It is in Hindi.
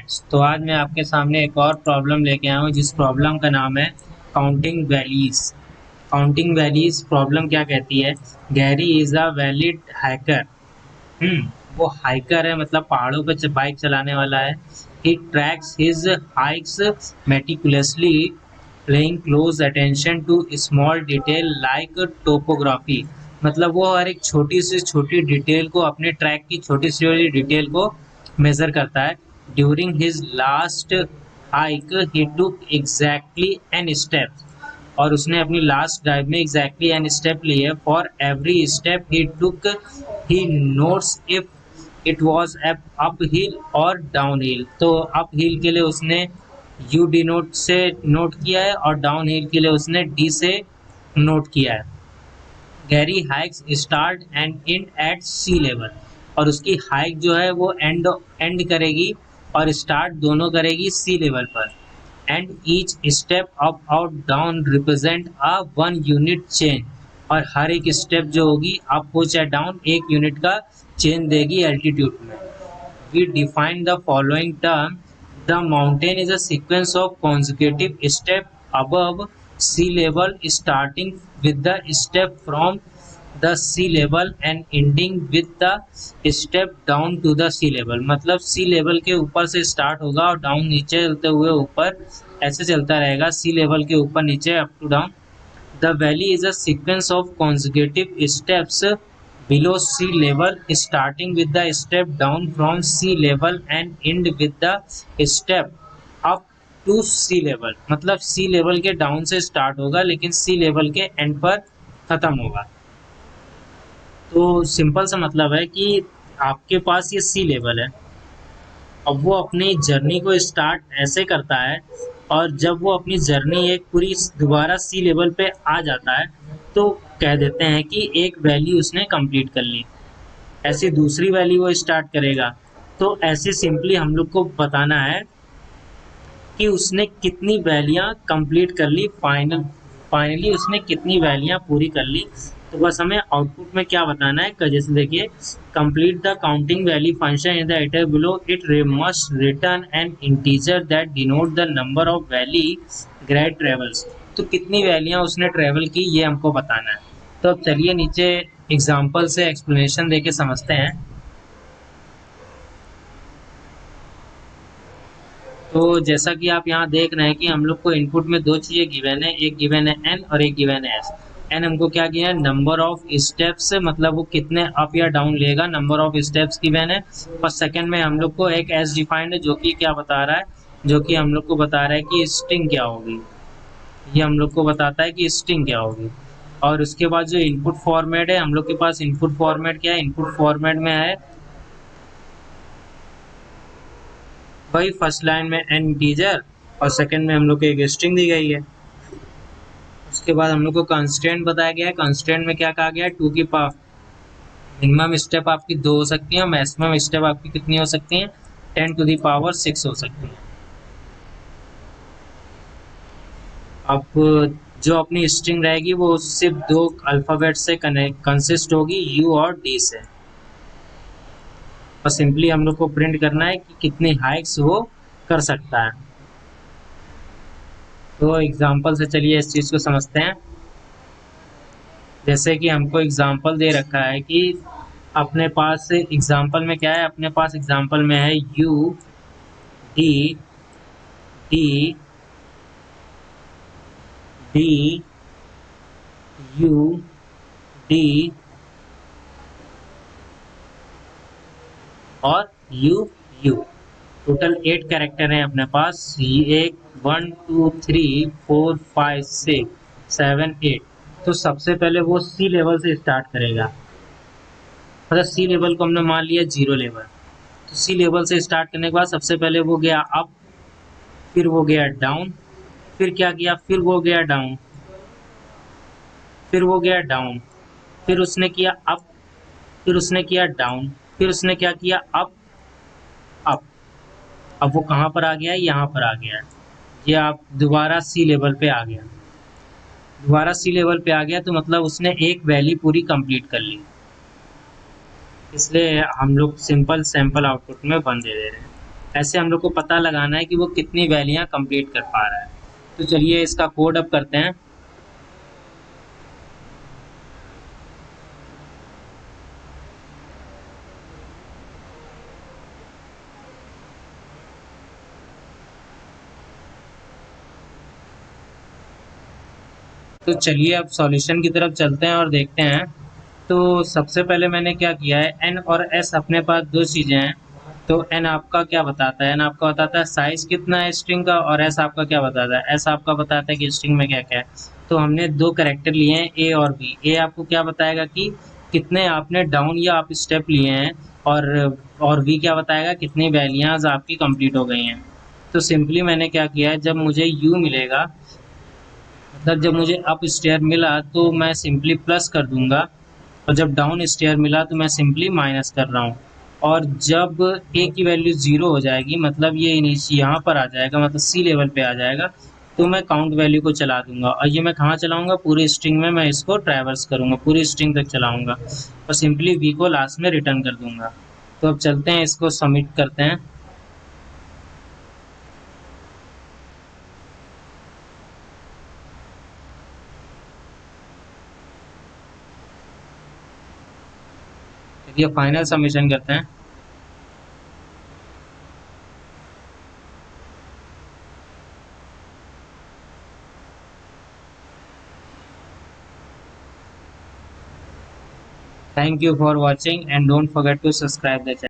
तो आज मैं आपके सामने एक और प्रॉब्लम लेके आया हूँ जिस प्रॉब्लम का नाम है counting valleys. Counting valleys problem क्या कहती है? Gary is a valid hiker. वो हाइकर है, मतलब पहाड़ों पे बाइक चलाने वाला है। He tracks his hikes meticulously, playing close attention to small detail like topography. मतलब वो हर एक छोटी से छोटी डिटेल को, अपने ट्रैक की छोटी से छोटी डिटेल को मेजर करता है। ड्यूरिंग हिज लास्ट हाइक ही टुक एग्जैक्टली एन स्टेप, और उसने अपनी लास्ट ड्राइव में एग्जैक्टली एन स्टेप लिए। For every step he took he notes if it was up hill और डाउन हिल। तो अप हिल के लिए उसने यू डी नोट से नोट किया है और डाउन हिल के लिए उसने डी से नोट किया है। Gary hikes start and end at sea level, और उसकी हाइक जो है वो एंड करेगी और स्टार्ट दोनों करेगी सी लेवल पर। एंड ईच स्टेप अप और down represent a 1 unit change, और हर एक स्टेप जो होगी अप हो चाहे डाउन 1 यूनिट का चेंज देगी एल्टीट्यूड में। We define the following term: the mountain is a sequence of consecutive step above sea level starting with the step from the sea level and ending with the step down to the sea level। मतलब सी लेवल के ऊपर से स्टार्ट होगा और डाउन नीचे चलते हुए ऊपर, ऐसे चलता रहेगा सी लेवल के ऊपर नीचे up to down. The valley is a sequence of consecutive steps below sea level, starting with the step down from sea level and end with the step up to sea level। मतलब सी लेवल के डाउन से स्टार्ट होगा लेकिन सी लेवल के एंड पर खत्म होगा। तो सिंपल सा मतलब है कि आपके पास ये सी लेवल है, अब वो अपनी जर्नी को स्टार्ट ऐसे करता है, और जब वो अपनी जर्नी एक पूरी दोबारा सी लेवल पे आ जाता है तो कह देते हैं कि एक वैली उसने कंप्लीट कर ली। ऐसी दूसरी वैली वो स्टार्ट करेगा, तो ऐसे सिंपली हम लोग को बताना है कि उसने कितनी वैलियां कंप्लीट कर ली, फाइनली उसने कितनी वैलियां पूरी कर ली। तो बस हमें आउटपुट में क्या बताना है, जैसे देखिए, complete the counting valley function in the letter below, it must return an integer that denote the number of valley grade travels. तो कितनी वैलियां उसने ट्रेवल की ये हमको बताना है। तो अब चलिए नीचे एग्जाम्पल से एक्सप्लेनेशन देके समझते हैं। तो जैसा कि आप यहाँ देख रहे हैं कि हम लोग को इनपुट में दो चीज़ें गिवन है, एक गिवन है एन और एक गिवन है एस। एन हमको क्या किया है, नंबर ऑफ स्टेप्स, मतलब वो कितने अप या डाउन लेगा, नंबर ऑफ स्टेप्स गिवन है। और सेकंड में हम लोग को एक एस डिफाइंड है जो कि क्या बता रहा है, जो कि हम लोग को बता रहा है कि स्ट्रिंग क्या होगी। ये हम लोग को बताता है कि स्ट्रिंग क्या होगी। और उसके बाद जो इनपुट फॉर्मेट है, हम लोग के पास इनपुट फॉर्मेट क्या है, इनपुट फॉर्मेट में है भाई फर्स्ट लाइन में एन इंटीजर और सेकंड में हम लोग को एक स्ट्रिंग दी गई है। उसके बाद हम लोग को कंस्ट्रेंट बताया गया है। कंस्ट्रेंट में क्या कहा गया है, 2 की पावर मिनिमम स्टेप आपकी 2 हो सकती है और मैक्सिमम स्टेप आपकी कितनी हो सकती है, 10 टू दी पावर 6 हो सकती है। अब जो अपनी स्ट्रिंग रहेगी वो सिर्फ 2 अल्फ़ाबेट से कंसिस्ट होगी, यू और डी से। और सिंपली हम लोग को प्रिंट करना है कि कितनी हाइक्स वो कर सकता है। तो एग्जाम्पल से चलिए इस चीज़ को समझते हैं। जैसे कि हमको एग्जाम्पल दे रखा है कि अपने पास एग्जाम्पल में क्या है, अपने पास एग्जाम्पल में है U D D D U D और यू यू। टोटल 8 कैरेक्टर हैं अपने पास। ये 1 2 3 4 5 6 7 8। तो सबसे पहले वो सी लेवल से स्टार्ट करेगा, मतलब सी लेवल को हमने मान लिया 0 लेवल। तो सी लेवल से स्टार्ट करने के बाद सबसे पहले वो गया अप, फिर वो गया डाउन, फिर क्या किया, फिर वो गया डाउन, फिर वो गया डाउन, फिर उसने किया अप, फिर उसने किया डाउन, फिर उसने क्या किया अप अप। अब वो कहाँ पर आ गया है, यहाँ पर आ गया है। ये आप दोबारा सी लेवल पे आ गया, दोबारा सी लेवल पे आ गया, तो मतलब उसने एक वैली पूरी कंप्लीट कर ली। इसलिए हम लोग सिंपल सैंपल आउटपुट में 1 दे रहे हैं। ऐसे हम लोग को पता लगाना है कि वो कितनी वैल्यूयाँ कंप्लीट कर पा रहा है। तो चलिए इसका कोड अब करते हैं। तो चलिए अब सॉल्यूशन की तरफ चलते हैं और देखते हैं। तो सबसे पहले मैंने क्या किया है, एन और एस अपने पास दो चीज़ें हैं। तो एन आपका क्या बताता है, एन आपका बताता है साइज कितना है स्ट्रिंग का, और एस आपका क्या बताता है, एस आपका बताता है कि स्ट्रिंग में क्या क्या है। तो हमने दो कैरेक्टर लिए हैं ए और बी। ए आपको क्या बताएगा कि कितने आपने डाउन या अप स्टेप लिए हैं, और बी क्या बताएगा कितनी वैल्यूज आपकी कंप्लीट हो गई हैं। तो सिंपली मैंने क्या किया है, जब मुझे यू मिलेगा, मतलब जब मुझे अप स्टेयर मिला तो मैं सिंपली प्लस कर दूंगा, और जब डाउन स्टेयर मिला तो मैं सिंपली माइनस कर रहा हूँ। और जब ए की वैल्यू ज़ीरो हो जाएगी, मतलब ये नीचे यहाँ पर आ जाएगा, मतलब सी लेवल पे आ जाएगा, तो मैं काउंट वैल्यू को चला दूंगा। और ये मैं कहाँ चलाऊंगा, पूरी स्ट्रिंग में मैं इसको ट्रैवर्स करूंगा, पूरी स्ट्रिंग तक चलाऊंगा, और सिंपली वी को लास्ट में रिटर्न कर दूंगा। तो अब चलते हैं, इसको सबमिट करते हैं। चलिए फाइनल सबमिशन करते हैं। Thank you for watching and don't forget to subscribe the channel.